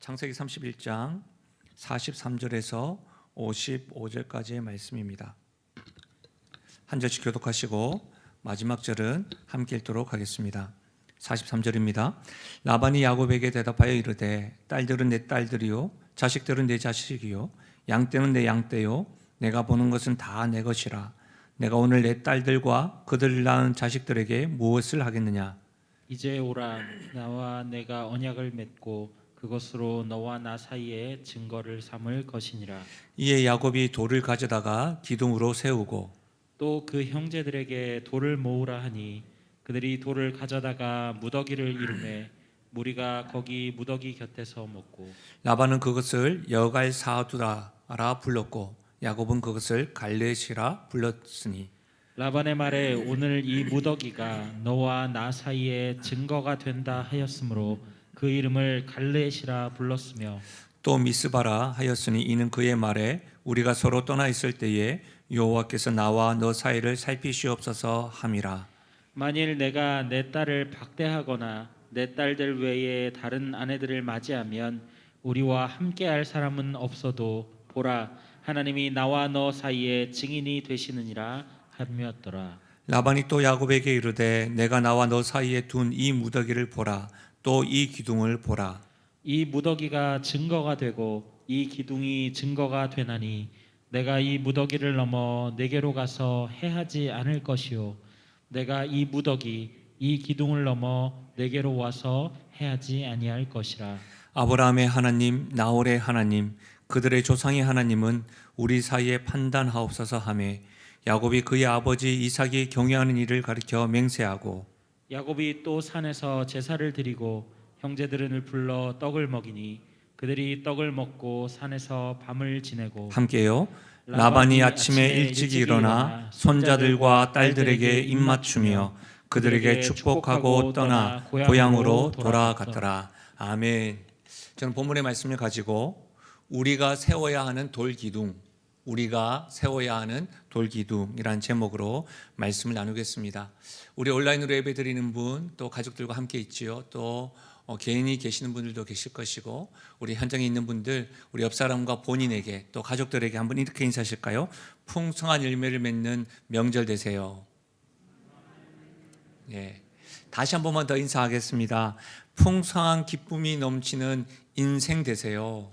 창세기 31장 43절에서 55절까지의 말씀입니다. 한 절씩 교독하시고 마지막 절은 함께 읽도록 하겠습니다. 43절입니다. 라반이 야곱에게 대답하여 이르되 딸들은 내 딸들이요 자식들은 내 자식이요 양떼는 내 양떼요 내가 보는 것은 다 내 것이라. 내가 오늘 내 딸들과 그들을 낳은 자식들에게 무엇을 하겠느냐. 이제 오라. 나와 내가 언약을 맺고 그것으로 너와 나 사이에 증거를 삼을 것이니라. 이에 야곱이 돌을 가져다가 기둥으로 세우고 또 그 형제들에게 돌을 모으라 하니 그들이 돌을 가져다가 무더기를 이루매 무리가 거기 무더기 곁에서 먹고 라반은 그것을 여갈사두라라 불렀고 야곱은 그것을 갈레시라 불렀으니. 라반의 말에 오늘 이 무더기가 너와 나 사이에 증거가 된다 하였으므로 그 이름을 갈레시라 불렀으며 또 미스바라 하였으니 이는 그의 말에 우리가 서로 떠나 있을 때에 여호와께서 나와 너 사이를 살피시옵소서 함이라. 만일 내가 내 딸을 박대하거나 내 딸들 외에 다른 아내들을 맞이하면 우리와 함께할 사람은 없어도 보라 하나님이 나와 너 사이에 증인이 되시느니라 하였더라. 라반이 또 야곱에게 이르되 내가 나와 너 사이에 둔 이 무더기를 보라. 또 이 기둥을 보라. 이 무더기가 증거가 되고 이 기둥이 증거가 되나니 내가 이 무더기를 넘어 내게로 가서 해하지 않을 것이요 내가 이 무더기 이 기둥을 넘어 내게로 와서 해하지 아니할 것이라. 아브라함의 하나님 나홀의 하나님 그들의 조상의 하나님은 우리 사이에 판단하옵소서 하매 야곱이 그의 아버지 이삭이 경외하는 일을 가리켜 맹세하고 야곱이 또 산에서 제사를 드리고 형제들을 불러 떡을 먹이니 그들이 떡을 먹고 산에서 밤을 지내고 함께요. 라반이 아침에 일찍 일어나 손자들과 딸들에게 입맞추며 그들에게 축복하고 떠나 고향으로 돌아갔더라. 아멘. 저는 본문의 말씀을 가지고 우리가 세워야 하는 돌기둥, 우리가 세워야 하는 돌기둥이라는 제목으로 말씀을 나누겠습니다. 우리 온라인으로 예배드리는 분, 또 가족들과 함께 있지요. 또 개인이 계시는 분들도 계실 것이고 우리 현장에 있는 분들, 우리 옆 사람과 본인에게 또 가족들에게 한번 이렇게 인사하실까요? 풍성한 열매를 맺는 명절 되세요. 예. 다시 한 번만 더 인사하겠습니다. 풍성한 기쁨이 넘치는 인생 되세요.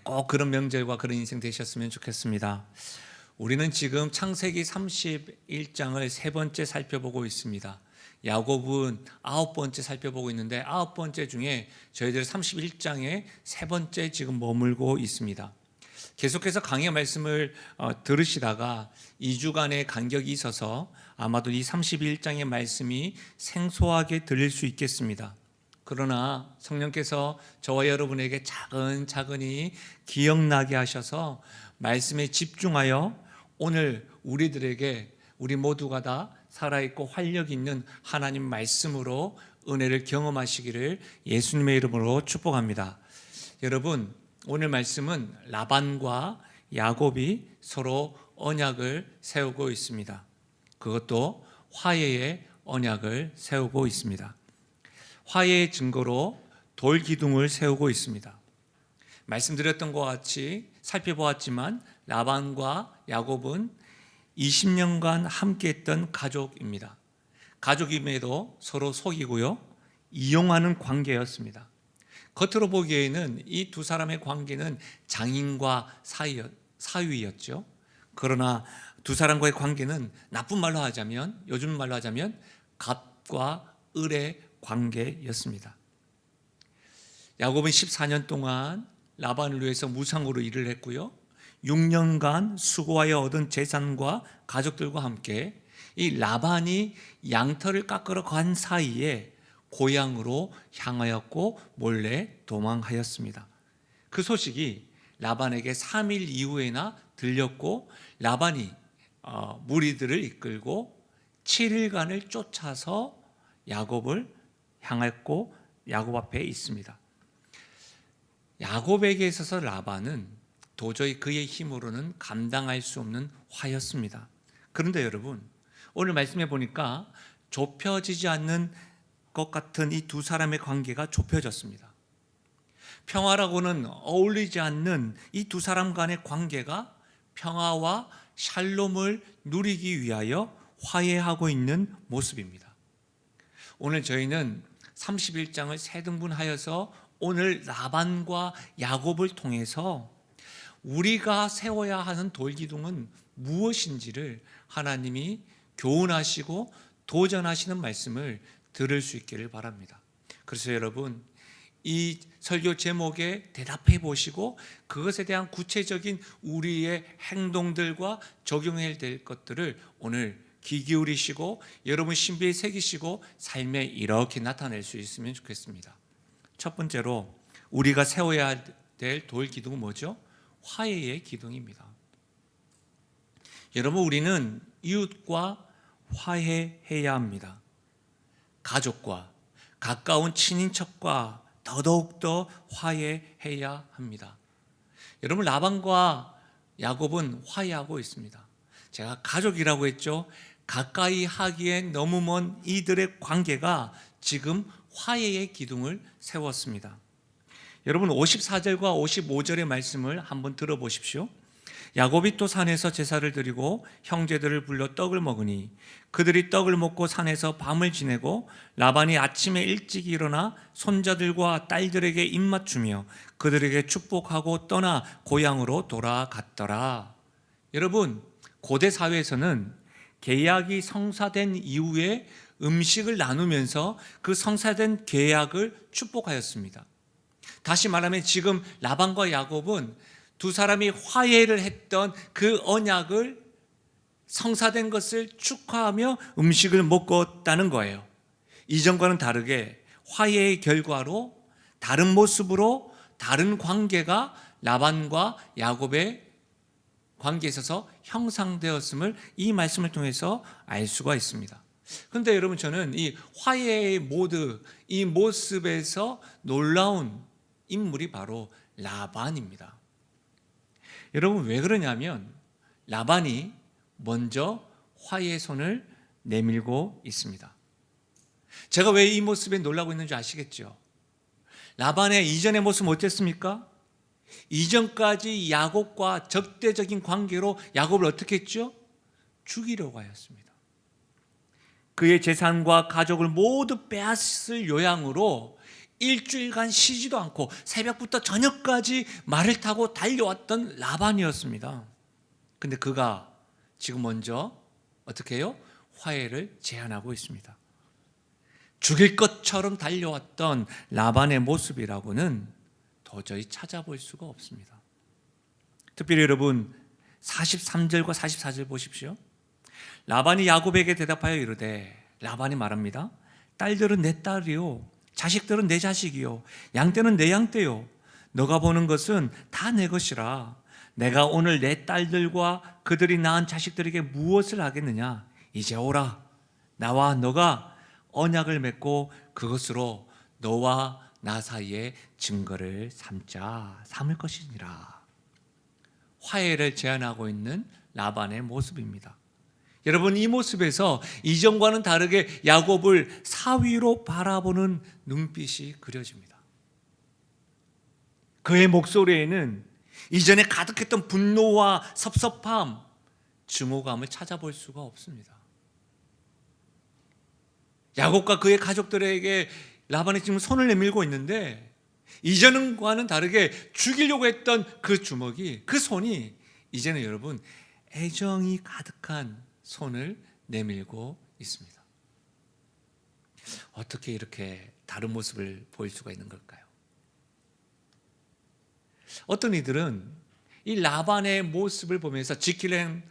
꼭 그런 명절과 그런 인생 되셨으면 좋겠습니다. 우리는 지금 창세기 31장을 세 번째 살펴보고 있습니다. 야곱은 9번째 살펴보고 있는데 9번째 중에 저희들 31장에 세 번째 지금 머물고 있습니다. 계속해서 강의 말씀을 들으시다가 2주간의 간격이 있어서 아마도 이 31장의 말씀이 생소하게 들릴 수 있겠습니다. 그러나 성령께서 저와 여러분에게 차근차근히 기억나게 하셔서 말씀에 집중하여 오늘 우리들에게 우리 모두가 다 살아있고 활력 있는 하나님 말씀으로 은혜를 경험하시기를 예수님의 이름으로 축복합니다. 여러분, 오늘 말씀은 라반과 야곱이 서로 언약을 세우고 있습니다. 그것도 화해의 언약을 세우고 있습니다. 화해의 증거로 돌기둥을 세우고 있습니다. 말씀드렸던 것과 같이 살펴보았지만 라반과 야곱은 20년간 함께했던 가족입니다. 가족임에도 서로 속이고요, 이용하는 관계였습니다. 겉으로 보기에는 이 두 사람의 관계는 장인과 사위였죠. 그러나 두 사람과의 관계는 나쁜 말로 하자면, 요즘 말로 하자면 갑과 을의 관계였습니다. 야곱은 14년 동안 라반을 위해서 무상으로 일을 했고요, 6년간 수고하여 얻은 재산과 가족들과 함께 이 라반이 양털을 깎으러 간 사이에 고향으로 향하였고 몰래 도망하였습니다. 그 소식이 라반에게 3일 이후에나 들렸고 라반이 무리들을 이끌고 7일간을 쫓아서 야곱을 향했고 야곱 앞에 있습니다. 야곱에게 있어서 라반은 도저히 그의 힘으로는 감당할 수 없는 화였습니다. 그런데 여러분, 오늘 말씀해 보니까 좁혀지지 않는 것 같은 이 두 사람의 관계가 좁혀졌습니다. 평화라고는 어울리지 않는 이 두 사람 간의 관계가 평화와 샬롬을 누리기 위하여 화해하고 있는 모습입니다. 오늘 저희는 31장을 세 등분하여서 오늘 라반과 야곱을 통해서 우리가 세워야 하는 돌기둥은 무엇인지를 하나님이 교훈하시고 도전하시는 말씀을 들을 수 있기를 바랍니다. 그래서 여러분, 이 설교 제목에 대답해 보시고 그것에 대한 구체적인 우리의 행동들과 적용해야 될 것들을 오늘 귀 기울이시고 여러분 신비에 새기시고 삶에 이렇게 나타낼 수 있으면 좋겠습니다. 첫 번째로 우리가 세워야 될 돌 기둥은 뭐죠? 화해의 기둥입니다. 여러분, 우리는 이웃과 화해해야 합니다. 가족과 가까운 친인척과 더더욱더 화해해야 합니다. 여러분, 라반과 야곱은 화해하고 있습니다. 제가 가족이라고 했죠. 가까이 하기엔 너무 먼 이들의 관계가 지금 화해의 기둥을 세웠습니다. 여러분, 54절과 55절의 말씀을 한번 들어보십시오. 야곱이 또 산에서 제사를 드리고 형제들을 불러 떡을 먹으니 그들이 떡을 먹고 산에서 밤을 지내고 라반이 아침에 일찍 일어나 손자들과 딸들에게 입맞추며 그들에게 축복하고 떠나 고향으로 돌아갔더라. 여러분, 고대 사회에서는 계약이 성사된 이후에 음식을 나누면서 그 성사된 계약을 축복하였습니다. 다시 말하면 지금 라반과 야곱은 두 사람이 화해를 했던 그 언약을 성사된 것을 축하하며 음식을 먹었다는 거예요. 이전과는 다르게 화해의 결과로 다른 모습으로 다른 관계가 라반과 야곱의 관계에 있어서 형성되었음을 이 말씀을 통해서 알 수가 있습니다. 그런데 여러분, 저는 이 화해의 모드, 이 모습에서 놀라운 인물이 바로 라반입니다. 여러분, 왜 그러냐면 라반이 먼저 화해의 손을 내밀고 있습니다. 제가 왜 이 모습에 놀라고 있는지 아시겠죠? 라반의 이전의 모습은 어땠습니까? 이전까지 야곱과 적대적인 관계로 야곱을 어떻게 했죠? 죽이려고 하였습니다. 그의 재산과 가족을 모두 빼앗을 요양으로 일주일간 쉬지도 않고 새벽부터 저녁까지 말을 타고 달려왔던 라반이었습니다. 근데 그가 지금 먼저 어떻게 해요? 화해를 제안하고 있습니다. 죽일 것처럼 달려왔던 라반의 모습이라고는 도저히 찾아볼 수가 없습니다. 특별히 여러분 43절과 44절 보십시오. 라반이 야곱에게 대답하여 이르되, 라반이 말합니다. 딸들은 내 딸이요, 자식들은 내 자식이요, 양떼는 내 양떼요. 너가 보는 것은 다 내 것이라. 내가 오늘 내 딸들과 그들이 낳은 자식들에게 무엇을 하겠느냐? 이제 오라. 나와 너가 언약을 맺고 그것으로 너와 나 사이에 증거를 삼을 것이니라. 화해를 제안하고 있는 라반의 모습입니다. 여러분, 이 모습에서 이전과는 다르게 야곱을 사위로 바라보는 눈빛이 그려집니다. 그의 목소리에는 이전에 가득했던 분노와 섭섭함, 증오감을 찾아볼 수가 없습니다. 야곱과 그의 가족들에게 라반이 지금 손을 내밀고 있는데 이전과는 다르게 죽이려고 했던 그 주먹이, 그 손이 이제는 여러분 애정이 가득한 손을 내밀고 있습니다. 어떻게 이렇게 다른 모습을 보일 수가 있는 걸까요? 어떤 이들은 이 라반의 모습을 보면서 지킬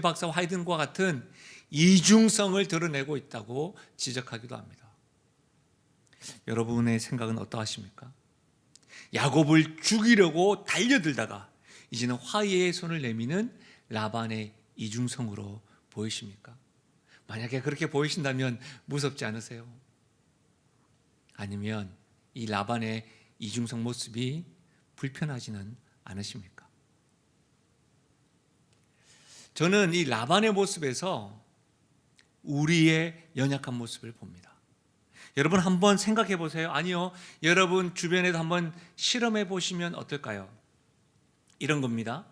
박사와 하이든과 같은 이중성을 드러내고 있다고 지적하기도 합니다. 여러분의 생각은 어떠하십니까? 야곱을 죽이려고 달려들다가 이제는 화해의 손을 내미는 라반의 이중성으로 보이십니까? 만약에 그렇게 보이신다면 무섭지 않으세요? 아니면 이 라반의 이중성 모습이 불편하지는 않으십니까? 저는 이 라반의 모습에서 우리의 연약한 모습을 봅니다. 여러분 한번 생각해 보세요. 아니요, 여러분 주변에도 한번 실험해 보시면 어떨까요? 이런 겁니다.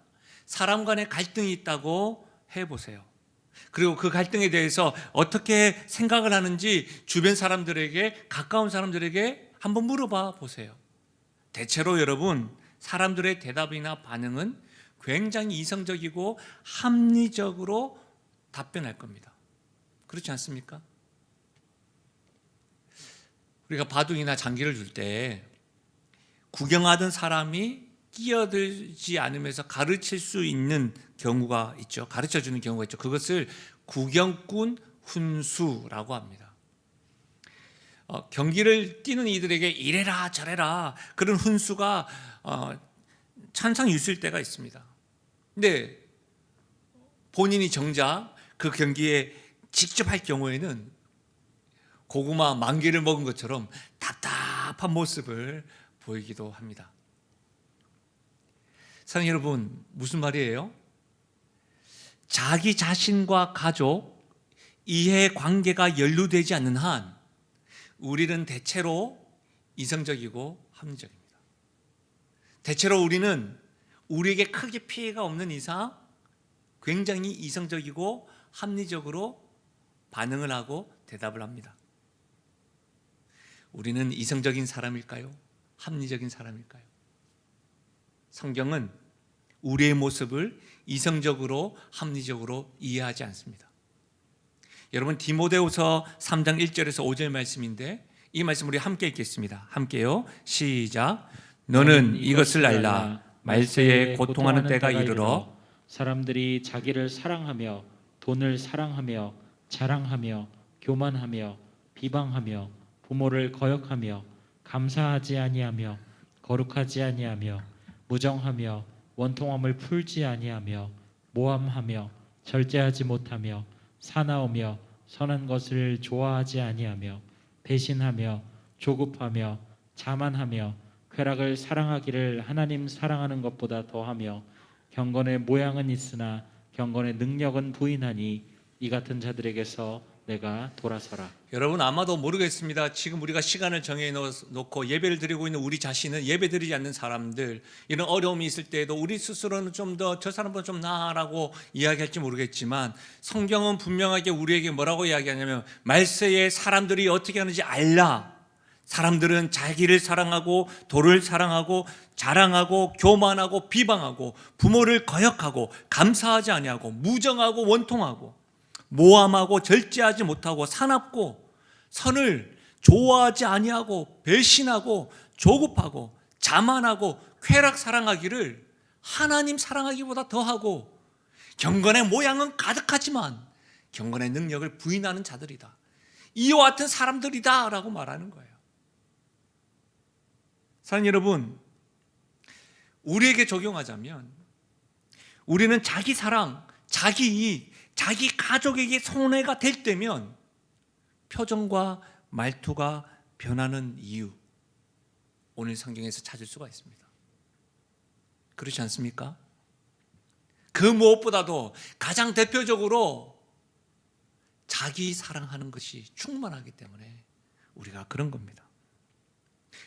사람 간에 갈등이 있다고 해보세요. 그리고 그 갈등에 대해서 어떻게 생각을 하는지 주변 사람들에게, 가까운 사람들에게 한번 물어봐 보세요. 대체로 여러분, 사람들의 대답이나 반응은 굉장히 이성적이고 합리적으로 답변할 겁니다. 그렇지 않습니까? 우리가 바둑이나 장기를 둘 때 구경하던 사람이 끼어들지 않으면서 가르칠 수 있는 경우가 있죠. 가르쳐 주는 경우가 있죠. 그것을 구경꾼 훈수라고 합니다. 경기를 뛰는 이들에게 이래라 저래라 그런 훈수가 찬상 유수일 때가 있습니다. 근데 본인이 정작 그 경기에 직접 할 경우에는 고구마 만 개를 먹은 것처럼 답답한 모습을 보이기도 합니다. 사랑하는 여러분, 무슨 말이에요? 자기 자신과 가족, 이해관계가 연루되지 않는 한 우리는 대체로 이성적이고 합리적입니다. 대체로 우리는 우리에게 크게 피해가 없는 이상 굉장히 이성적이고 합리적으로 반응을 하고 대답을 합니다. 우리는 이성적인 사람일까요? 합리적인 사람일까요? 성경은 우리의 모습을 이성적으로 합리적으로 이해하지 않습니다. 여러분, 디모데후서 3장 1절에서 5절 말씀인데 이 말씀 우리 함께 읽겠습니다. 함께요. 시작. 너는 이것을 알라. 말세에 고통하는 때가 이르러 사람들이 자기를 사랑하며 돈을 사랑하며 자랑하며 교만하며 비방하며 부모를 거역하며 감사하지 아니하며 거룩하지 아니하며 무정하며 원통함을 풀지 아니하며 모함하며 절제하지 못하며 사나우며 선한 것을 좋아하지 아니하며 배신하며 조급하며 자만하며 쾌락을 사랑하기를 하나님 사랑하는 것보다 더하며 경건의 모양은 있으나 경건의 능력은 부인하니 이 같은 자들에게서 내가 돌아서라. 여러분 아마도 모르겠습니다. 지금 우리가 시간을 정해 놓고 예배를 드리고 있는 우리 자신은 예배 드리지 않는 사람들, 이런 어려움이 있을 때에도 우리 스스로는 좀 더 저 사람보다 좀 나아라고 이야기할지 모르겠지만 성경은 분명하게 우리에게 뭐라고 이야기하냐면 말세에 사람들이 어떻게 하는지 알라. 사람들은 자기를 사랑하고 도를 사랑하고 자랑하고 교만하고 비방하고 부모를 거역하고 감사하지 아니하고 무정하고 원통하고 모함하고 절제하지 못하고 사납고 선을 좋아하지 아니하고 배신하고 조급하고 자만하고 쾌락 사랑하기를 하나님 사랑하기보다 더하고 경건의 모양은 가득하지만 경건의 능력을 부인하는 자들이다. 이와 같은 사람들이다 라고 말하는 거예요. 사랑하는 여러분, 우리에게 적용하자면 우리는 자기 사랑, 자기 이익, 자기 가족에게 손해가 될 때면 표정과 말투가 변하는 이유, 오늘 성경에서 찾을 수가 있습니다. 그렇지 않습니까? 그 무엇보다도 가장 대표적으로 자기 사랑하는 것이 충만하기 때문에 우리가 그런 겁니다.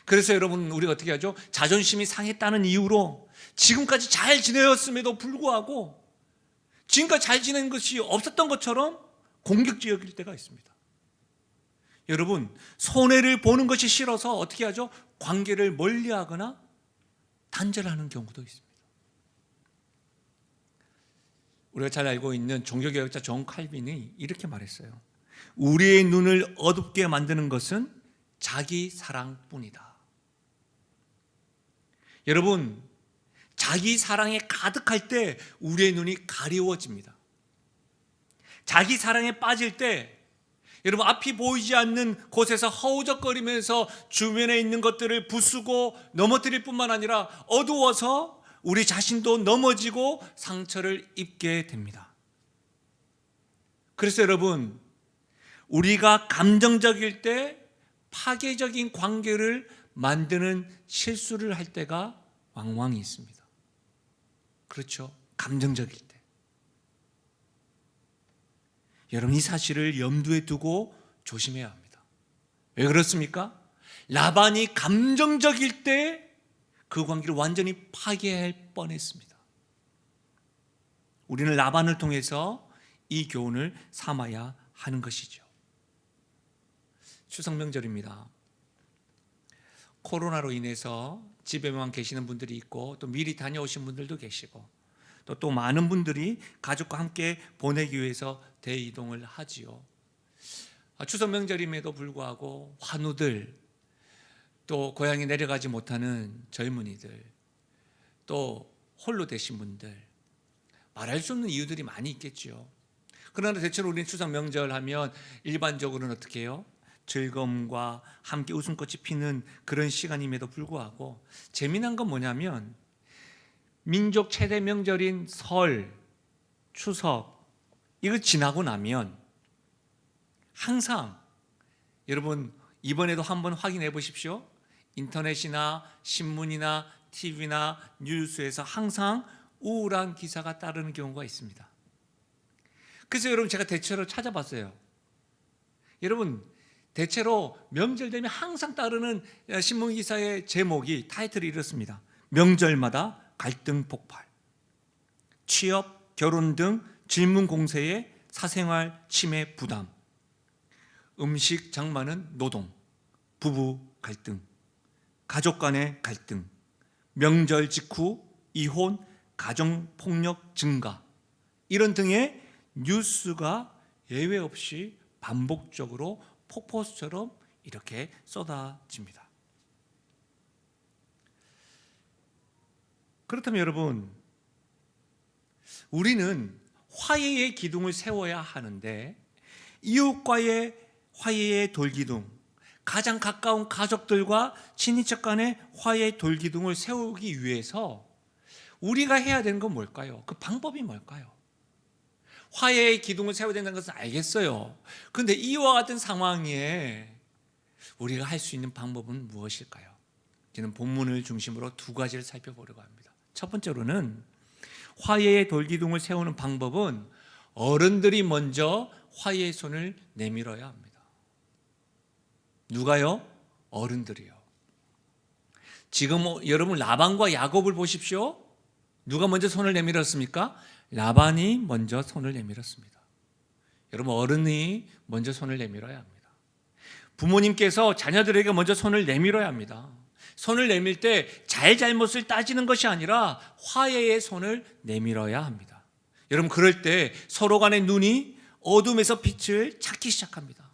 그래서 여러분, 우리가 어떻게 하죠? 자존심이 상했다는 이유로 지금까지 잘 지내었음에도 불구하고 지금까지 잘 지낸 것이 없었던 것처럼 공격적일 때가 있습니다. 여러분, 손해를 보는 것이 싫어서 어떻게 하죠? 관계를 멀리하거나 단절하는 경우도 있습니다. 우리가 잘 알고 있는 종교개혁자 존 칼빈이 이렇게 말했어요. 우리의 눈을 어둡게 만드는 것은 자기 사랑뿐이다. 여러분, 자기 사랑에 가득할 때 우리의 눈이 가리워집니다. 자기 사랑에 빠질 때 여러분, 앞이 보이지 않는 곳에서 허우적거리면서 주변에 있는 것들을 부수고 넘어뜨릴 뿐만 아니라 어두워서 우리 자신도 넘어지고 상처를 입게 됩니다. 그래서 여러분, 우리가 감정적일 때 파괴적인 관계를 만드는 실수를 할 때가 왕왕 있습니다. 그렇죠? 감정적일 때. 여러분, 이 사실을 염두에 두고 조심해야 합니다. 왜 그렇습니까? 라반이 감정적일 때 그 관계를 완전히 파괴할 뻔했습니다. 우리는 라반을 통해서 이 교훈을 삼아야 하는 것이죠. 추석 명절입니다. 코로나로 인해서 집에만 계시는 분들이 있고 또 미리 다녀오신 분들도 계시고 또 많은 분들이 가족과 함께 보내기 위해서 대이동을 하지요. 추석 명절임에도 불구하고 환우들, 또 고향에 내려가지 못하는 젊은이들, 또 홀로 되신 분들, 말할 수 없는 이유들이 많이 있겠죠. 그러나 대체로 우리는 추석 명절 하면 일반적으로는 어떻게 해요? 즐거움과 함께 웃음꽃이 피는 그런 시간임에도 불구하고 재미난 건 뭐냐면 민족 최대 명절인 설, 추석 이거 지나고 나면 항상 여러분 이번에도 한번 확인해 보십시오. 인터넷이나 신문이나 TV나 뉴스에서 항상 우울한 기사가 따르는 경우가 있습니다. 그래서 여러분 제가 대체로 찾아봤어요. 여러분 대체로 명절 되면 항상 따르는 신문 기사의 제목이 타이틀이 이렇습니다. 명절마다 갈등 폭발, 취업, 결혼 등 질문 공세에 사생활 침해 부담, 음식 장만은 노동, 부부 갈등, 가족 간의 갈등, 명절 직후 이혼, 가정폭력 증가 이런 등의 뉴스가 예외 없이 반복적으로 폭포수처럼 이렇게 쏟아집니다. 그렇다면 여러분, 우리는 화해의 기둥을 세워야 하는데 이웃과의 화해의 돌기둥, 가장 가까운 가족들과 친인척 간의 화해의 돌기둥을 세우기 위해서 우리가 해야 되는 건 뭘까요? 그 방법이 뭘까요? 화해의 기둥을 세워야 된다는 것은 알겠어요. 그런데 이와 같은 상황에 우리가 할 수 있는 방법은 무엇일까요? 저는 본문을 중심으로 두 가지를 살펴보려고 합니다. 첫 번째로는 화해의 돌기둥을 세우는 방법은 어른들이 먼저 화해의 손을 내밀어야 합니다. 누가요? 어른들이요. 지금 여러분 라반과 야곱을 보십시오. 누가 먼저 손을 내밀었습니까? 라반이 먼저 손을 내밀었습니다. 여러분 어른이 먼저 손을 내밀어야 합니다. 부모님께서 자녀들에게 먼저 손을 내밀어야 합니다. 손을 내밀 때 잘잘못을 따지는 것이 아니라 화해의 손을 내밀어야 합니다. 여러분 그럴 때 서로 간의 눈이 어둠에서 빛을 찾기 시작합니다.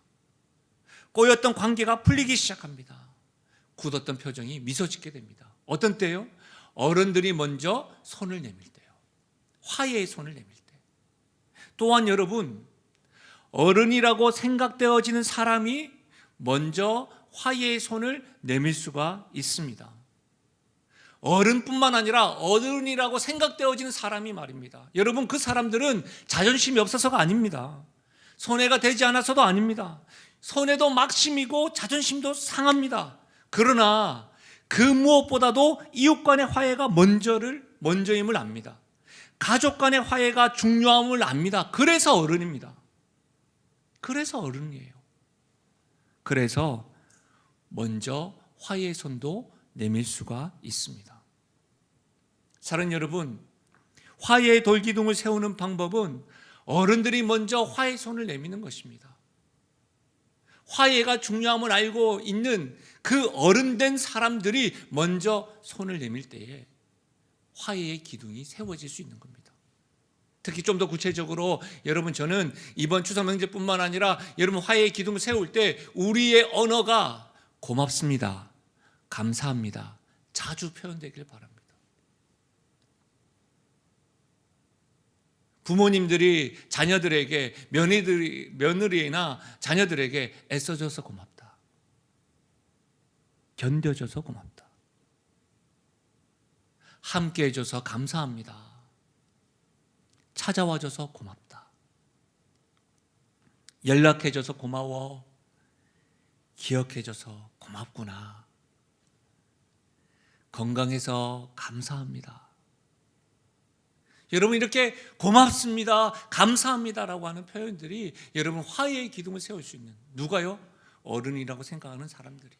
꼬였던 관계가 풀리기 시작합니다. 굳었던 표정이 미소 짓게 됩니다. 어떤 때요? 어른들이 먼저 손을 내밀 때요. 화해의 손을 내밀 때. 또한 여러분, 어른이라고 생각되어지는 사람이 먼저 화해의 손을 내밀 수가 있습니다. 어른뿐만 아니라 어른이라고 생각되어지는 사람이 말입니다. 여러분 그 사람들은 자존심이 없어서가 아닙니다. 손해가 되지 않아서도 아닙니다. 손해도 막심이고 자존심도 상합니다. 그러나 그 무엇보다도 이웃 간의 화해가 먼저임을 압니다. 가족 간의 화해가 중요함을 압니다. 그래서 어른입니다. 그래서 어른이에요. 그래서 먼저 화해의 손도 내밀 수가 있습니다. 사랑하는 여러분, 화해의 돌기둥을 세우는 방법은 어른들이 먼저 화해의 손을 내미는 것입니다. 화해가 중요함을 알고 있는 그 어른된 사람들이 먼저 손을 내밀 때에 화해의 기둥이 세워질 수 있는 겁니다. 특히 좀 더 구체적으로 여러분 저는 이번 추석 명절뿐만 아니라 여러분 화해의 기둥을 세울 때 우리의 언어가 고맙습니다, 감사합니다 자주 표현되길 바랍니다. 부모님들이 자녀들에게 며느리나 자녀들에게 애써줘서 고맙다, 견뎌줘서 고맙다, 함께해줘서 감사합니다, 찾아와줘서 고맙다, 연락해줘서 고마워, 기억해줘서 고맙구나, 건강해서 감사합니다. 여러분 이렇게 고맙습니다, 감사합니다라고 하는 표현들이 여러분 화해의 기둥을 세울 수 있는, 누가요? 어른이라고 생각하는 사람들이,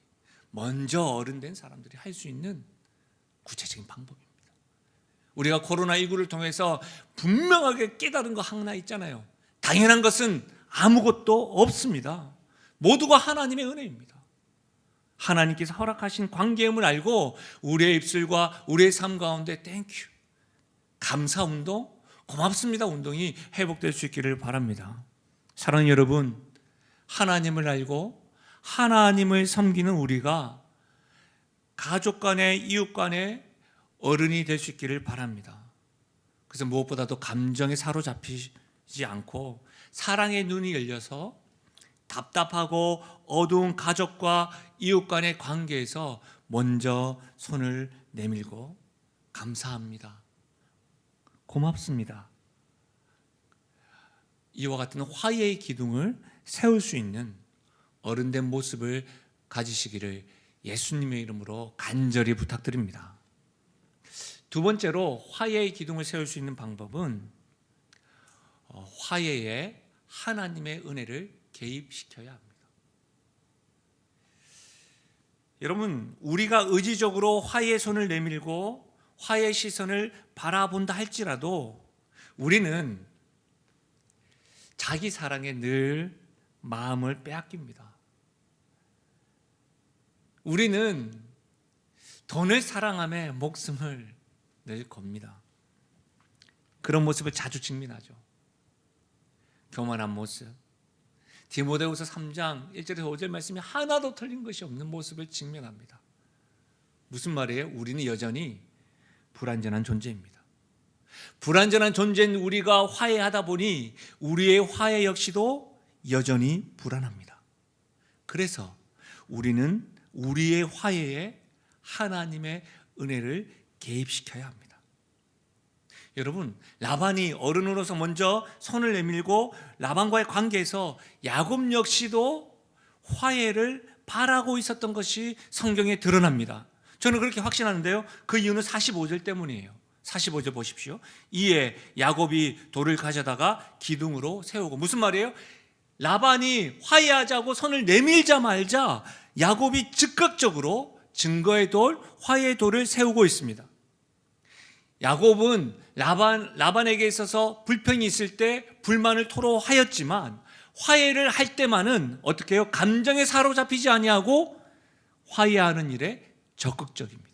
먼저 어른 된 사람들이 할 수 있는 구체적인 방법입니다. 우리가 코로나19를 통해서 분명하게 깨달은 거 하나 있잖아요. 당연한 것은 아무것도 없습니다. 모두가 하나님의 은혜입니다. 하나님께서 허락하신 관계임을 알고 우리의 입술과 우리의 삶 가운데 땡큐, 감사 운동, 고맙습니다 운동이 회복될 수 있기를 바랍니다. 사랑하는 여러분, 하나님을 알고 하나님을 섬기는 우리가 가족 간에 이웃 간에 어른이 될 수 있기를 바랍니다. 그래서 무엇보다도 감정에 사로잡히지 않고 사랑의 눈이 열려서 답답하고 어두운 가족과 이웃 간의 관계에서 먼저 손을 내밀고 감사합니다, 고맙습니다, 이와 같은 화해의 기둥을 세울 수 있는 어른된 모습을 가지시기를 예수님의 이름으로 간절히 부탁드립니다. 두 번째로 화해의 기둥을 세울 수 있는 방법은 화해에 하나님의 은혜를 개입시켜야 합니다. 여러분, 우리가 의지적으로 화해의 손을 내밀고 화해의 시선을 바라본다 할지라도 우리는 자기 사랑에 늘 마음을 빼앗깁니다. 우리는 돈을 사랑함에 목숨을 늘 겁니다. 그런 모습을 자주 직면하죠. 교만한 모습. 디모데후서 3장 1절에서 5절 말씀이 하나도 틀린 것이 없는 모습을 직면합니다. 무슨 말이에요? 우리는 여전히 불완전한 존재입니다. 불완전한 존재인 우리가 화해하다 보니 우리의 화해 역시도 여전히 불안합니다. 그래서 우리는 우리의 화해에 하나님의 은혜를 개입시켜야 합니다. 여러분, 라반이 어른으로서 먼저 손을 내밀고 라반과의 관계에서 야곱 역시도 화해를 바라고 있었던 것이 성경에 드러납니다. 저는 그렇게 확신하는데요, 그 이유는 45절 때문이에요. 45절 보십시오. 이에 야곱이 돌을 가져다가 기둥으로 세우고, 무슨 말이에요? 라반이 화해하자고 손을 내밀자마자 야곱이 즉각적으로 증거의 돌, 화해의 돌을 세우고 있습니다. 야곱은 라반에게 있어서 불평이 있을 때 불만을 토로하였지만 화해를 할 때만은 어떻게 해요? 감정에 사로잡히지 아니하고 화해하는 일에 적극적입니다.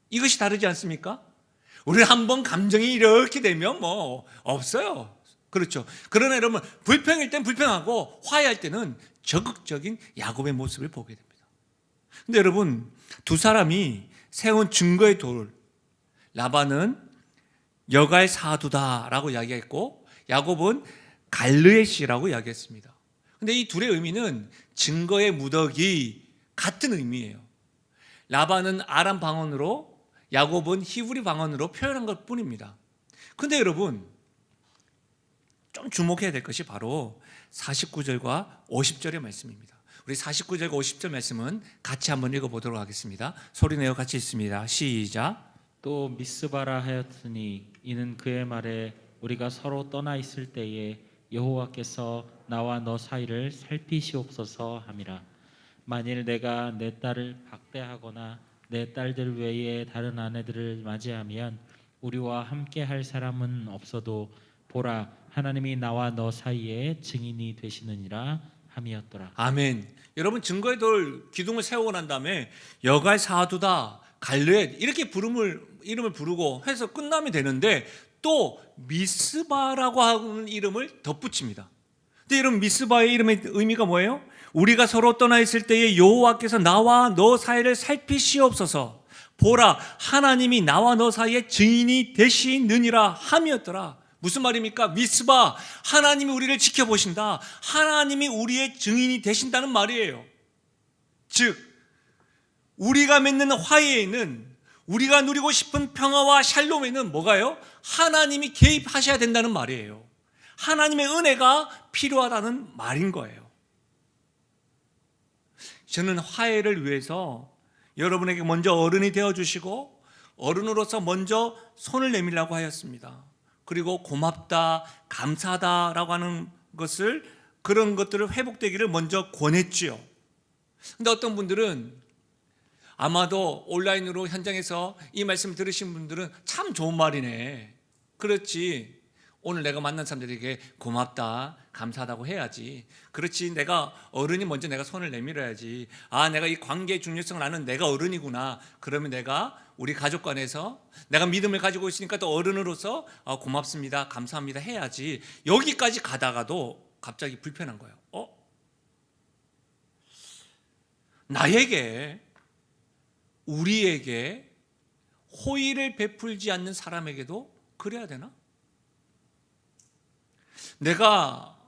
이것이 다르지 않습니까? 우리는 한번 감정이 이렇게 되면 뭐 없어요. 그렇죠. 그러나 여러분, 불평일 땐 불평하고 화해할 때는 적극적인 야곱의 모습을 보게 됩니다. 근데 여러분, 두 사람이 세운 증거의 돌, 라반은 여갈 사두다라고 이야기했고 야곱은 갈르에시라고 이야기했습니다. 근데 이 둘의 의미는 증거의 무더기 같은 의미예요. 라반은 아람 방언으로, 야곱은 히브리 방언으로 표현한 것 뿐입니다. 근데 여러분, 좀 주목해야 될 것이 바로 49절과 50절의 말씀입니다. 우리 49절과 50절 말씀은 같이 한번 읽어보도록 하겠습니다. 소리내어 같이 읽습니다. 시작. 또 미스바라 하였으니 이는 그의 말에 우리가 서로 떠나 있을 때에 여호와께서 나와 너 사이를 살피시옵소서 함이라. 만일 내가 내 딸을 박대하거나 내 딸들 외에 다른 아내들을 맞이하면 우리와 함께 할 사람은 없어도 보라, 하나님이 나와 너 사이에 증인이 되시느니라 함이었더라. 아멘. 여러분, 증거의 돌 기둥을 세우고 난 다음에 여갈 사두다, 갈르엣 이렇게 이름을 부르고 해서 끝나면 되는데 또 미스바라고 하는 이름을 덧붙입니다. 근데 여러분, 미스바의 이름의 의미가 뭐예요? 우리가 서로 떠나 있을 때에 여호와께서 나와 너 사이를 살피시옵소서. 보라, 하나님이 나와 너 사이에 증인이 되시느니라 함이었더라. 무슨 말입니까? 미스바, 하나님이 우리를 지켜보신다. 하나님이 우리의 증인이 되신다는 말이에요. 즉, 우리가 맺는 화해에는, 우리가 누리고 싶은 평화와 샬롬에는 뭐가요? 하나님이 개입하셔야 된다는 말이에요. 하나님의 은혜가 필요하다는 말인 거예요. 저는 화해를 위해서 여러분에게 먼저 어른이 되어주시고 어른으로서 먼저 손을 내밀라고 하였습니다. 그리고 고맙다, 감사하다라고 하는 것을, 그런 것들을 회복되기를 먼저 권했지요. 근데 어떤 분들은 아마도 온라인으로 현장에서 이 말씀을 들으신 분들은 참 좋은 말이네. 그렇지. 오늘 내가 만난 사람들에게 고맙다, 감사하다고 해야지. 그렇지. 내가 어른이 먼저 내가 손을 내밀어야지. 아, 내가 이 관계의 중요성을 아는 내가 어른이구나. 그러면 내가 우리 가족 간에서 내가 믿음을 가지고 있으니까 또 어른으로서 고맙습니다, 감사합니다 해야지. 여기까지 가다가도 갑자기 불편한 거예요. 나에게, 우리에게 호의를 베풀지 않는 사람에게도 그래야 되나? 내가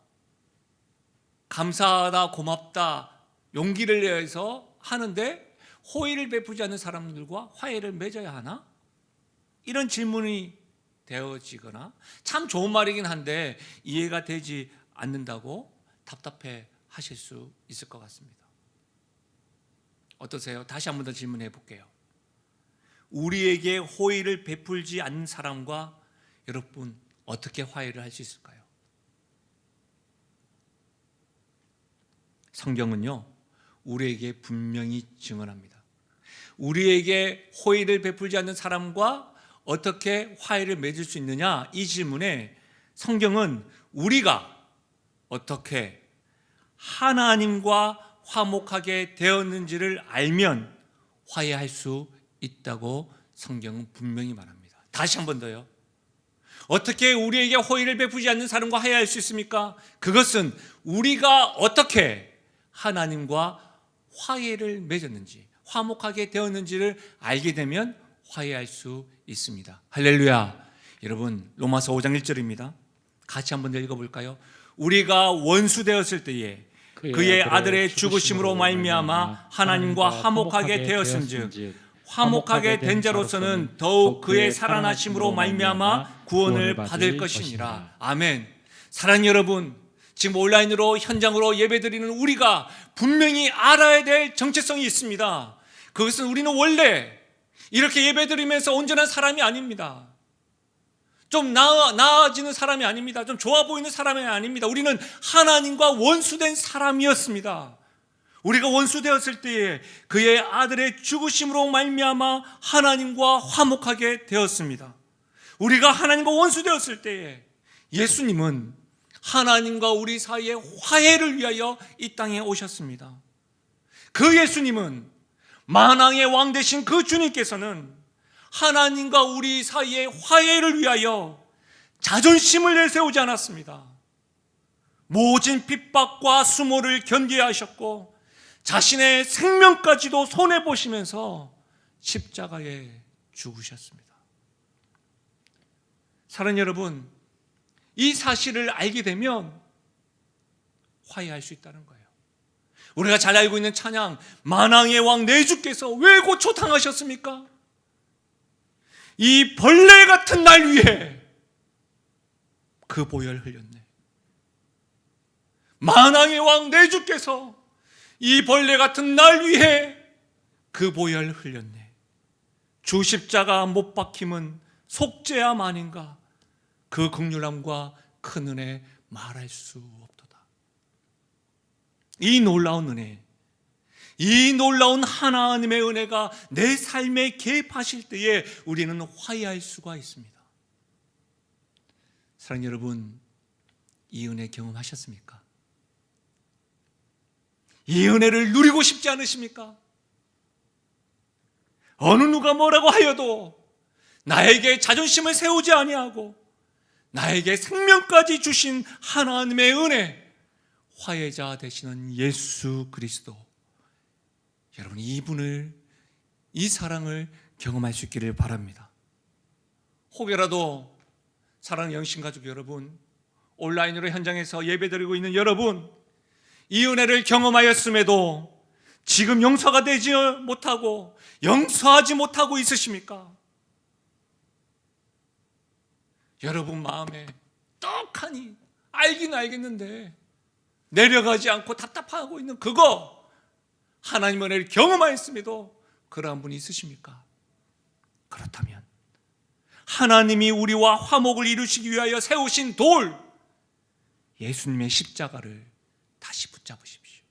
감사하다, 고맙다, 용기를 내서 하는데 호의를 베푸지 않는 사람들과 화해를 맺어야 하나? 이런 질문이 되어지거나, 참 좋은 말이긴 한데 이해가 되지 않는다고 답답해 하실 수 있을 것 같습니다. 어떠세요? 다시 한 번 더 질문해 볼게요. 우리에게 호의를 베풀지 않는 사람과 여러분 어떻게 화해를 할 수 있을까요? 성경은요, 우리에게 분명히 증언합니다. 우리에게 호의를 베풀지 않는 사람과 어떻게 화해를 맺을 수 있느냐? 이 질문에 성경은 우리가 어떻게 하나님과 화목하게 되었는지를 알면 화해할 수 있다고 성경은 분명히 말합니다. 다시 한 번 더요. 어떻게 우리에게 호의를 베푸지 않는 사람과 화해할 수 있습니까? 그것은 우리가 어떻게 하나님과 화해를 맺었는지, 화목하게 되었는지를 알게 되면 화해할 수 있습니다. 할렐루야. 여러분, 로마서 5장 1절입니다. 같이 한번 읽어볼까요? 우리가 원수 되었을 때에 그의 아들의 죽으심으로 말미암아 하나님과 화목하게 되었은즉 화목하게 된 자로서는 더욱 그의 살아나심으로 말미암아 구원을 받을 것이니라. 아멘. 사랑하는 여러분, 지금 온라인으로 현장으로 예배드리는 우리가 분명히 알아야 될 정체성이 있습니다. 그것은 우리는 원래 이렇게 예배드리면서 온전한 사람이 아닙니다. 좀 나아지는 사람이 아닙니다. 좀 좋아 보이는 사람이 아닙니다. 우리는 하나님과 원수된 사람이었습니다. 우리가 원수되었을 때에 그의 아들의 죽으심으로 말미암아 하나님과 화목하게 되었습니다. 우리가 하나님과 원수되었을 때에 예수님은 하나님과 우리 사이의 화해를 위하여 이 땅에 오셨습니다. 그 예수님은, 만왕의 왕 되신 그 주님께서는 하나님과 우리 사이의 화해를 위하여 자존심을 내세우지 않았습니다. 모진 핍박과 수모를 견뎌야 하셨고 자신의 생명까지도 손해보시면서 십자가에 죽으셨습니다. 사랑하는 여러분, 이 사실을 알게 되면 화해할 수 있다는 거예요. 우리가 잘 알고 있는 찬양, 만왕의 왕 내 주께서 왜 고초당하셨습니까? 이 벌레 같은 날 위해 그 보혈 흘렸네. 만왕의 왕 내 주께서 이 벌레 같은 날 위해 그 보혈 흘렸네. 주 십자가 못 박힘은 속죄함 아닌가? 그 긍휼함과 큰 은혜 말할 수 없도다. 이 놀라운 은혜, 이 놀라운 하나님의 은혜가 내 삶에 개입하실 때에 우리는 화해할 수가 있습니다. 사랑하는 여러분, 이 은혜 경험하셨습니까? 이 은혜를 누리고 싶지 않으십니까? 어느 누가 뭐라고 하여도 나에게 자존심을 세우지 아니하고 나에게 생명까지 주신 하나님의 은혜, 화해자 되시는 예수 그리스도, 여러분 이분을, 이 사랑을 경험할 수 있기를 바랍니다. 혹여라도 사랑하는 영신가족 여러분, 온라인으로 현장에서 예배드리고 있는 여러분, 이 은혜를 경험하였음에도 지금 용서가 되지 못하고 용서하지 못하고 있으십니까? 여러분 마음에 떡하니 알긴 알겠는데 내려가지 않고 답답하고 있는 그거, 하나님의 은혜를 경험하였음에도 그러한 분이 있으십니까? 그렇다면 하나님이 우리와 화목을 이루시기 위하여 세우신 돌, 예수님의 십자가를 다시 붙잡으십시오.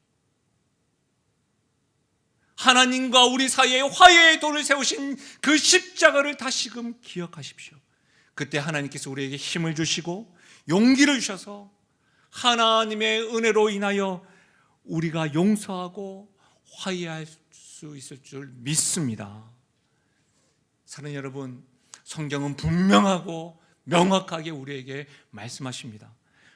하나님과 우리 사이에 화해의 돌을 세우신 그 십자가를 다시금 기억하십시오. 그때 하나님께서 우리에게 힘을 주시고 용기를 주셔서 하나님의 은혜로 인하여 우리가 용서하고 화해할 수 있을 줄 믿습니다. 사랑하는 여러분, 성경은 분명하고 명확하게 우리에게 말씀하십니다.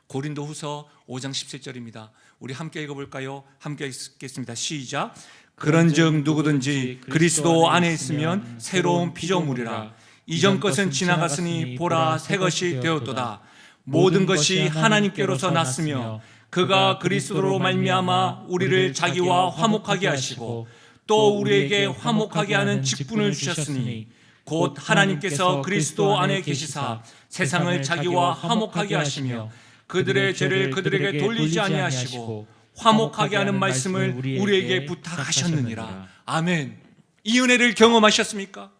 고린도후서 5장 17절입니다. 우리 함께 읽어볼까요? 함께 읽겠습니다. 시작. 그런즉 누구든지 그리스도 안에 있으면 새로운 피조물이라. 이전 것은 지나갔으니 보라 새 것이 되었도다. 모든 것이 하나님께로서 났으며 그가 그리스도로 말미암아 우리를 자기와 화목하게 하시고 또 우리에게 화목하게 하는 직분을 주셨으니 곧 하나님께서 그리스도 안에 계시사 세상을 자기와 화목하게 하시며 그들의 죄를 그들에게 돌리지 아니하시고 화목하게 하는 말씀을 우리에게 부탁하셨느니라. 아멘. 이 은혜를 경험하셨습니까?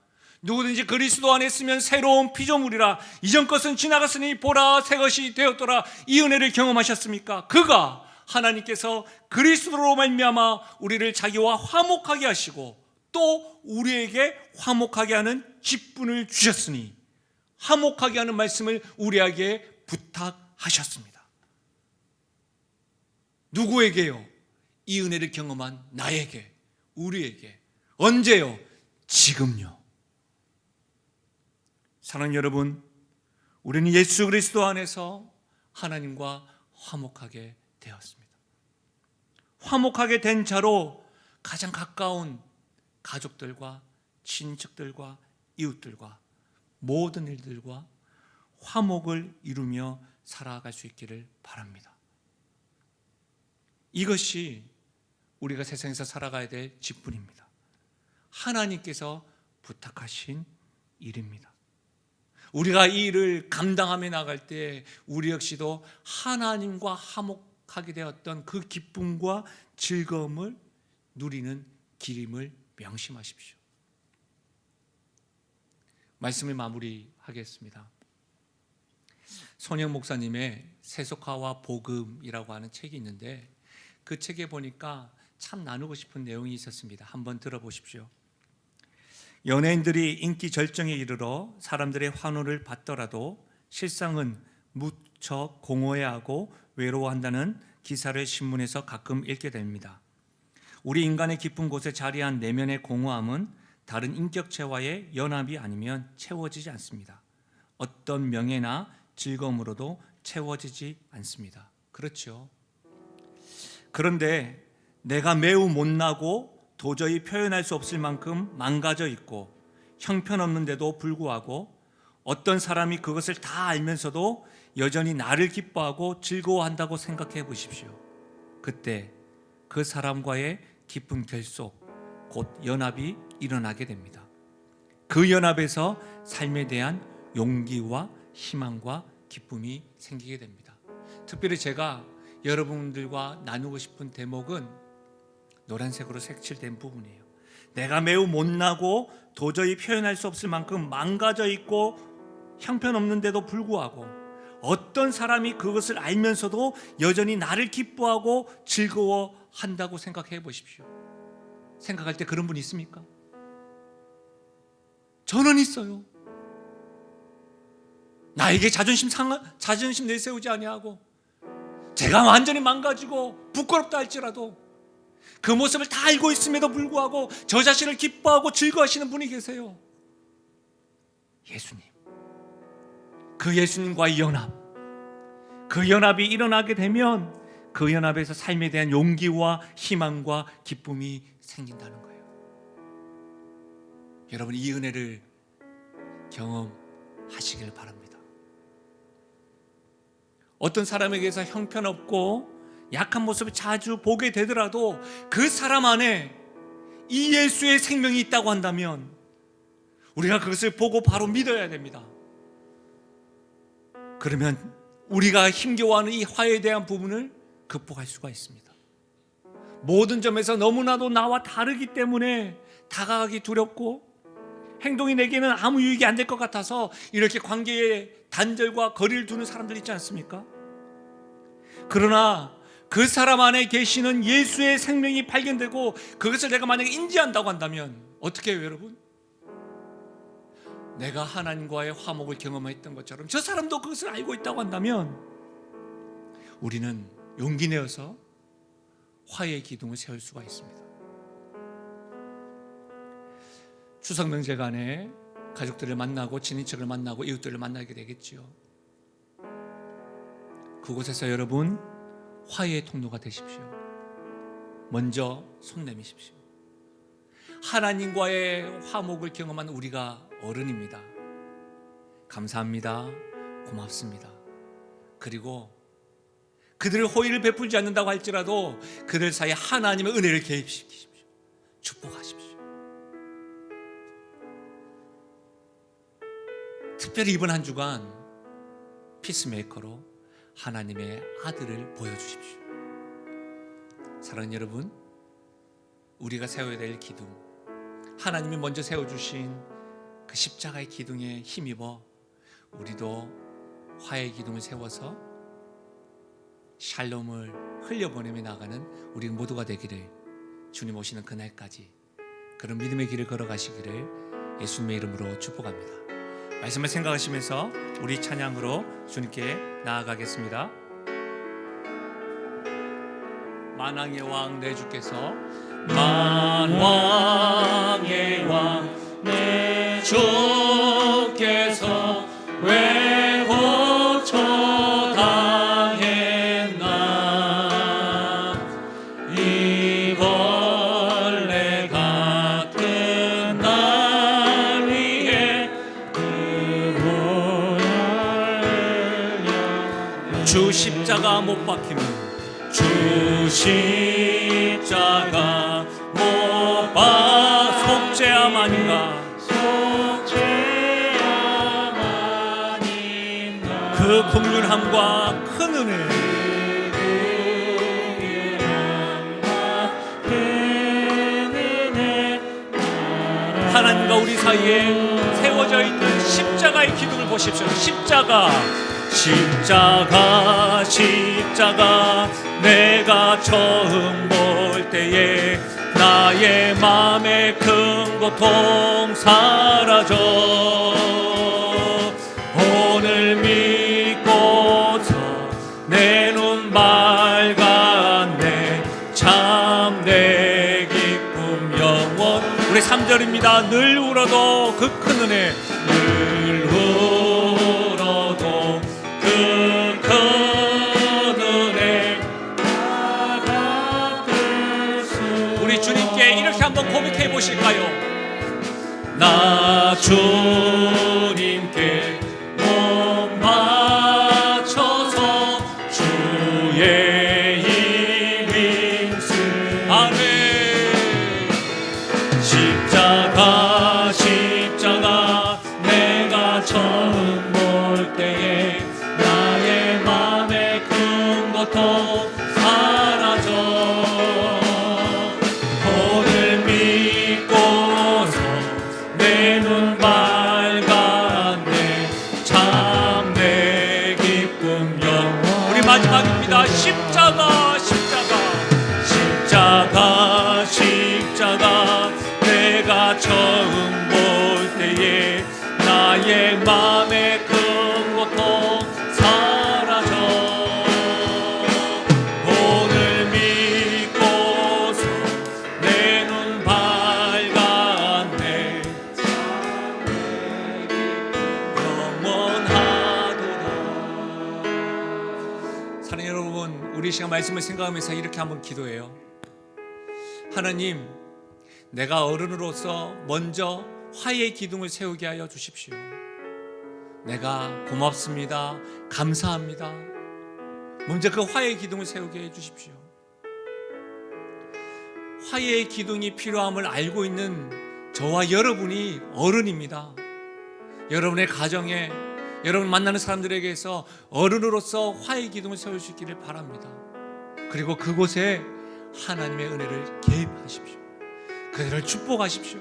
누구든지 그리스도 안에 있으면 새로운 피조물이라. 이전 것은 지나갔으니 보라 새 것이 되었더라. 이 은혜를 경험하셨습니까? 그가 하나님께서 그리스도로 말미암아 우리를 자기와 화목하게 하시고 또 우리에게 화목하게 하는 직분을 주셨으니 화목하게 하는 말씀을 우리에게 부탁하셨습니다. 누구에게요? 이 은혜를 경험한 나에게, 우리에게. 언제요? 지금요. 사랑하는 여러분, 우리는 예수 그리스도 안에서 하나님과 화목하게 되었습니다. 화목하게 된 자로 가장 가까운 가족들과 친척들과 이웃들과 모든 일들과 화목을 이루며 살아갈 수 있기를 바랍니다. 이것이 우리가 세상에서 살아가야 될 직분입니다. 하나님께서 부탁하신 일입니다. 우리가 이 일을 감당하며 나갈 때 우리 역시도 하나님과 화목하게 되었던 그 기쁨과 즐거움을 누리는 길임을 명심하십시오. 말씀을 마무리하겠습니다. 손영 목사님의 세속화와 복음이라고 하는 책이 있는데 그 책에 보니까 참 나누고 싶은 내용이 있었습니다. 한번 들어보십시오. 연예인들이 인기 절정에 이르러 사람들의 환호를 받더라도 실상은 무척 공허해하고 외로워한다는 기사를 신문에서 가끔 읽게 됩니다. 우리 인간의 깊은 곳에 자리한 내면의 공허함은 다른 인격체와의 연합이 아니면 채워지지 않습니다. 어떤 명예나 즐거움으로도 채워지지 않습니다. 그렇죠? 그런데 내가 매우 못나고 도저히 표현할 수 없을 만큼 망가져 있고 형편없는데도 불구하고 어떤 사람이 그것을 다 알면서도 여전히 나를 기뻐하고 즐거워한다고 생각해 보십시오. 그때 그 사람과의 깊은 결속, 곧 연합이 일어나게 됩니다. 그 연합에서 삶에 대한 용기와 희망과 기쁨이 생기게 됩니다. 특별히 제가 여러분들과 나누고 싶은 대목은 노란색으로 색칠된 부분이에요. 내가 매우 못나고 도저히 표현할 수 없을 만큼 망가져 있고 형편없는데도 불구하고 어떤 사람이 그것을 알면서도 여전히 나를 기뻐하고 즐거워한다고 생각해 보십시오. 생각할 때 그런 분이 있습니까? 저는 있어요. 나에게 자존심 내세우지 아니하고 제가 완전히 망가지고 부끄럽다 할지라도 그 모습을 다 알고 있음에도 불구하고 저 자신을 기뻐하고 즐거워하시는 분이 계세요. 예수님. 그 예수님과의 연합, 그 연합이 일어나게 되면 그 연합에서 삶에 대한 용기와 희망과 기쁨이 생긴다는 거예요. 여러분, 이 은혜를 경험하시길 바랍니다. 어떤 사람에게서 형편없고 약한 모습을 자주 보게 되더라도 그 사람 안에 이 예수의 생명이 있다고 한다면 우리가 그것을 보고 바로 믿어야 됩니다. 그러면 우리가 힘겨워하는 이 화해에 대한 부분을 극복할 수가 있습니다. 모든 점에서 너무나도 나와 다르기 때문에 다가가기 두렵고 행동이 내게는 아무 유익이 안 될 것 같아서 이렇게 관계에 단절과 거리를 두는 사람들 있지 않습니까? 그러나 그 사람 안에 계시는 예수의 생명이 발견되고 그것을 내가 만약에 인지한다고 한다면 어떻게 해요, 여러분? 내가 하나님과의 화목을 경험했던 것처럼 저 사람도 그것을 알고 있다고 한다면 우리는 용기 내어서 화해의 기둥을 세울 수가 있습니다. 추석 명절간에 가족들을 만나고 친인척을 만나고 이웃들을 만나게 되겠지요. 그곳에서 여러분 화해의 통로가 되십시오. 먼저 손 내미십시오. 하나님과의 화목을 경험한 우리가 어른입니다. 감사합니다. 고맙습니다. 그리고 그들을 호의를 베풀지 않는다고 할지라도 그들 사이에 하나님의 은혜를 개입시키십시오. 축복하십시오. 특별히 이번 한 주간 피스메이커로 하나님의 아들을 보여주십시오. 사랑하는 여러분, 우리가 세워야 될 기둥, 하나님이 먼저 세워주신 그 십자가의 기둥에 힘입어 우리도 화해의 기둥을 세워서 샬롬을 흘려보내며 나가는 우리 모두가 되기를, 주님 오시는 그날까지 그런 믿음의 길을 걸어가시기를 예수님의 이름으로 축복합니다. 말씀을 생각하시면서 우리 찬양으로 주님께 나아가겠습니다. 만왕의 왕 내 주께서, 만왕의 왕 내 주께서 왜 고초당했나. 이 벌레 같은 날 위해 그 보혈을 주 십자가 못 박힘은, 주 십자가 못 박 속죄함아닌가. 그 긍휼함과 큰 은혜, 하나님과 우리 사이에 세워져 있는 십자가의 기둥을 보십시오. 십자가, 십자가, 십자가. 내가 처음 볼 때에 나의 마음의 큰 고통 사라져. 오늘 믿고서 내 눈 밝았네. 참내 기쁨 영원. 우리 3절입니다. 늘 울어도 그 큰 은혜, 늘 울어도 그 큰 은혜. 우리 주님께 이렇게 한번 고백해 보실까요? 나 주님께 몸 바쳐서 주의 이름을. 아멘. 십자가, 십자가. 내가 처음 볼 때에 나의 맘의 큰 고통 사라져. 오늘 믿고서 내 눈 밝았네. 참내 기쁨 영원. 우리 마지막입니다. 십자가, 십자가. 십자가, 십자가. 내가 처음 볼 때에 나의 맘의 큰 고통 사라져. 오늘 믿고서 내 눈 밝았네. 영원하도다. 사랑하는 여러분, 우리 이 시간 말씀을 생각하면서 이렇게 한번 기도해요. 하나님, 내가 어른으로서 먼저 화해의 기둥을 세우게 하여 주십시오. 내가 고맙습니다, 감사합니다. 먼저 그 화해의 기둥을 세우게 해 주십시오. 화해의 기둥이 필요함을 알고 있는 저와 여러분이 어른입니다. 여러분의 가정에, 여러분 만나는 사람들에게서 어른으로서 화해의 기둥을 세울 수 있기를 바랍니다. 그리고 그곳에 하나님의 은혜를 개입하십시오. 그들을 축복하십시오.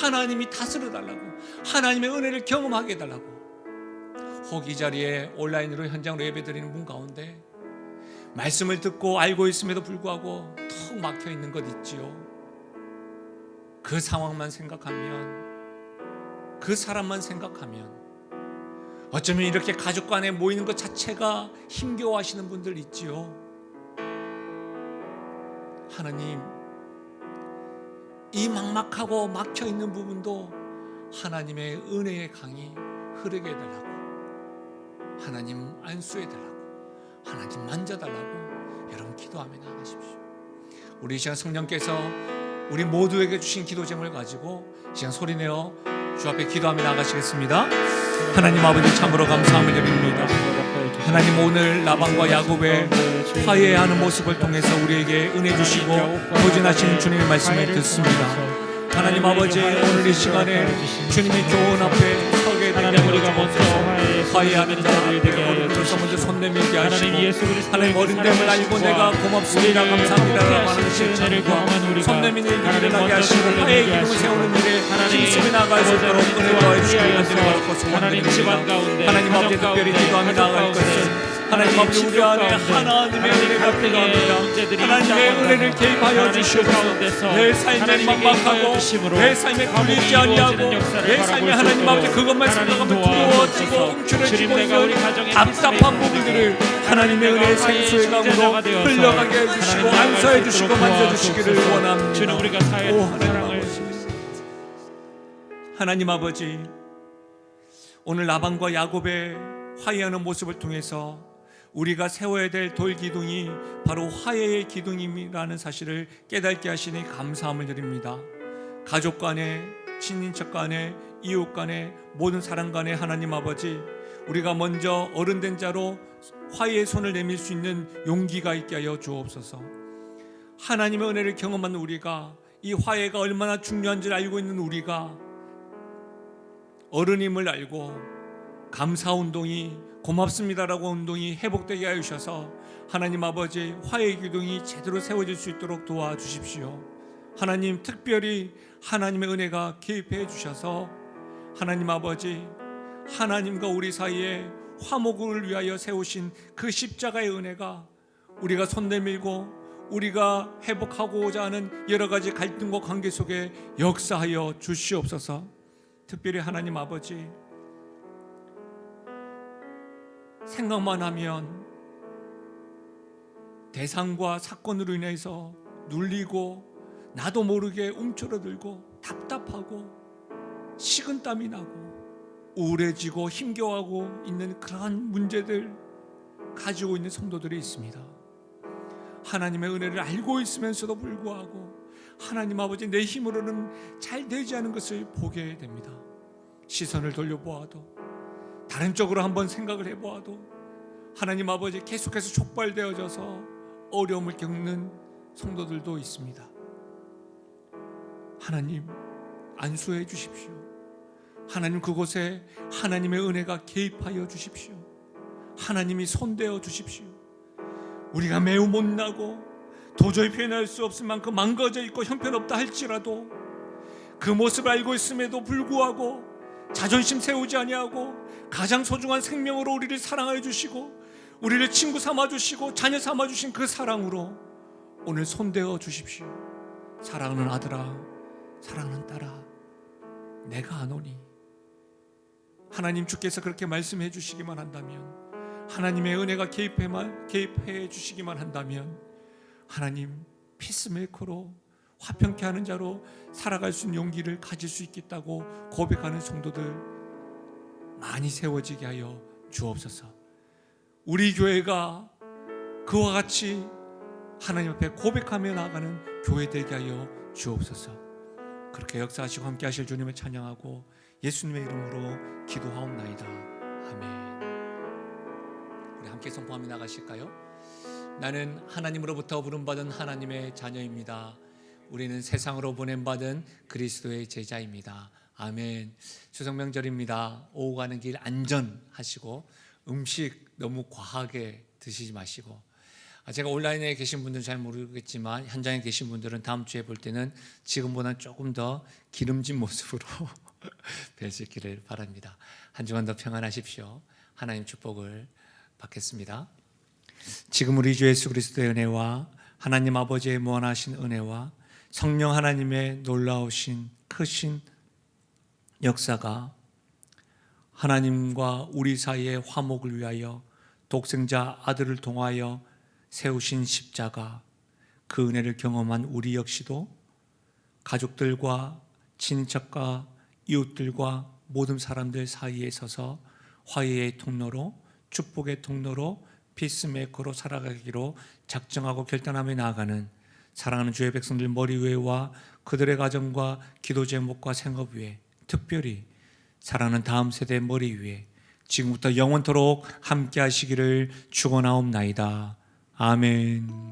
하나님이 다스려 달라고, 하나님의 은혜를 경험하게 해달라고. 혹 이 자리에 온라인으로 현장으로 예배드리는 분 가운데 말씀을 듣고 알고 있음에도 불구하고 턱 막혀 있는 것 있지요. 그 상황만 생각하면, 그 사람만 생각하면, 어쩌면 이렇게 가족 간에 모이는 것 자체가 힘겨워하시는 분들 있지요. 하나님, 이 막막하고 막혀 있는 부분도 하나님의 은혜의 강이 흐르게 해달라고, 하나님 안수해 달라고, 하나님 만져달라고 여러분 기도하며 나가십시오. 우리 이 시간 성령께서 우리 모두에게 주신 기도 제목을 가지고 이 시간 소리내어 주 앞에 기도하며 나가시겠습니다. 하나님 아버지, 참으로 감사함을 드립니다. 하나님, 오늘 라반과 야곱의 화해하는 모습을 통해서 우리에게 은혜 주시고 보존하시는 주님의 말씀을 듣습니다. 하나님 아버지, 오늘 이 시간에 주님의 교원 앞에 서게 되는 우리가 먼저 화해하는 자들 되게 하여 주셔서 먼저 손 내밀게 하시고, 하나님 어른됨을 알고 내가 고맙습니다, 감사합니다라고 하는 실천과 손 내미는 일이 일어나게 하시고 화해의 기름을 세우는 일에 힘쓰며 나아갈 수 있도록 은혜 더해 주시기 원하고 소망드립니다. 하나님 아버지, 특별히 기도하며 나아갈 것을 하나님 아버지, 우리 안에 하나님의 은혜가 필요합니다. 하나님의 은혜를 개입하여 주시옵소서. 내 삶에 막막하고 내 삶에 굴리지 아니하고 내 삶에 하나님 아버지 그것만 생각하면 두려워지고 움츠러지고 있는 답답한 부분들을 하나님의 은혜의 생수의 강으로 흘러가게 해주시고 안수해 주시고 만져주시기를 원합니다. 오 하나님 아버지, 하나님 아버지, 오늘 라반과 야곱의 화해하는 모습을 통해서 우리가 세워야 될 돌기둥이 바로 화해의 기둥임이라는 사실을 깨닫게 하시니 감사함을 드립니다. 가족 간에, 친인척 간에, 이웃 간에, 모든 사람 간에 하나님 아버지, 우리가 먼저 어른된 자로 화해의 손을 내밀 수 있는 용기가 있게 하여 주옵소서. 하나님의 은혜를 경험한 우리가, 이 화해가 얼마나 중요한지를 알고 있는 우리가 어른임을 알고 감사운동이, 고맙습니다라고 운동이 회복되게 하여 주셔서 하나님 아버지 화해의 기둥이 제대로 세워질 수 있도록 도와주십시오. 하나님, 특별히 하나님의 은혜가 개입해 주셔서 하나님 아버지, 하나님과 우리 사이에 화목을 위하여 세우신 그 십자가의 은혜가 우리가 손 내밀고 우리가 회복하고자 하는 여러 가지 갈등과 관계 속에 역사하여 주시옵소서. 특별히 하나님 아버지, 생각만 하면 대상과 사건으로 인해서 눌리고 나도 모르게 움츠러들고 답답하고 식은땀이 나고 우울해지고 힘겨워하고 있는 그러한 문제들 가지고 있는 성도들이 있습니다. 하나님의 은혜를 알고 있으면서도 불구하고 하나님 아버지, 내 힘으로는 잘 되지 않은 것을 보게 됩니다. 시선을 돌려보아도, 다른 쪽으로 한번 생각을 해보아도 하나님 아버지, 계속해서 촉발되어져서 어려움을 겪는 성도들도 있습니다. 하나님, 안수해 주십시오. 하나님, 그곳에 하나님의 은혜가 개입하여 주십시오. 하나님이 손대어 주십시오. 우리가 매우 못나고 도저히 표현할 수 없을 만큼 망가져 있고 형편없다 할지라도 그 모습을 알고 있음에도 불구하고 자존심 세우지 아니하고 가장 소중한 생명으로 우리를 사랑하여 주시고 우리를 친구 삼아 주시고 자녀 삼아 주신 그 사랑으로 오늘 손대어 주십시오. 사랑하는 아들아, 사랑하는 딸아, 내가 아노니. 하나님, 주께서 그렇게 말씀해 주시기만 한다면, 하나님의 은혜가 개입해 주시기만 한다면 하나님, 피스메이커로 화평케 하는 자로 살아갈 수 있는 용기를 가질 수 있겠다고 고백하는 성도들 많이 세워지게 하여 주옵소서. 우리 교회가 그와 같이 하나님 앞에 고백하며 나아가는 교회 되게 하여 주옵소서. 그렇게 역사하시고 함께 하실 주님을 찬양하고 예수님의 이름으로 기도하옵나이다. 아멘. 우리 함께 선포하며 나가실까요? 나는 하나님으로부터 부름받은 하나님의 자녀입니다. 우리는 세상으로 보냄받은 그리스도의 제자입니다. 아멘. 추석 명절입니다. 오고 가는 길 안전하시고 음식 너무 과하게 드시지 마시고, 제가 온라인에 계신 분들은 잘 모르겠지만 현장에 계신 분들은 다음 주에 볼 때는 지금보다 조금 더 기름진 모습으로 뵐 수 있기를 바랍니다. 한 주간 더 평안하십시오. 하나님 축복을 받겠습니다. 지금 우리 주 예수 그리스도의 은혜와 하나님 아버지의 무한하신 은혜와 성령 하나님의 놀라우신 크신 역사가 하나님과 우리 사이의 화목을 위하여 독생자 아들을 통하여 세우신 십자가, 그 은혜를 경험한 우리 역시도 가족들과 친척과 이웃들과 모든 사람들 사이에 서서 화해의 통로로, 축복의 통로로, 피스메이커로 살아가기로 작정하고 결단하며 나아가는 사랑하는 주의 백성들 머리 위에와 그들의 가정과 기도 제목과 생업 위에, 특별히 사랑하는 다음 세대 머리 위에 지금부터 영원토록 함께 하시기를 축원하옵나이다. 아멘.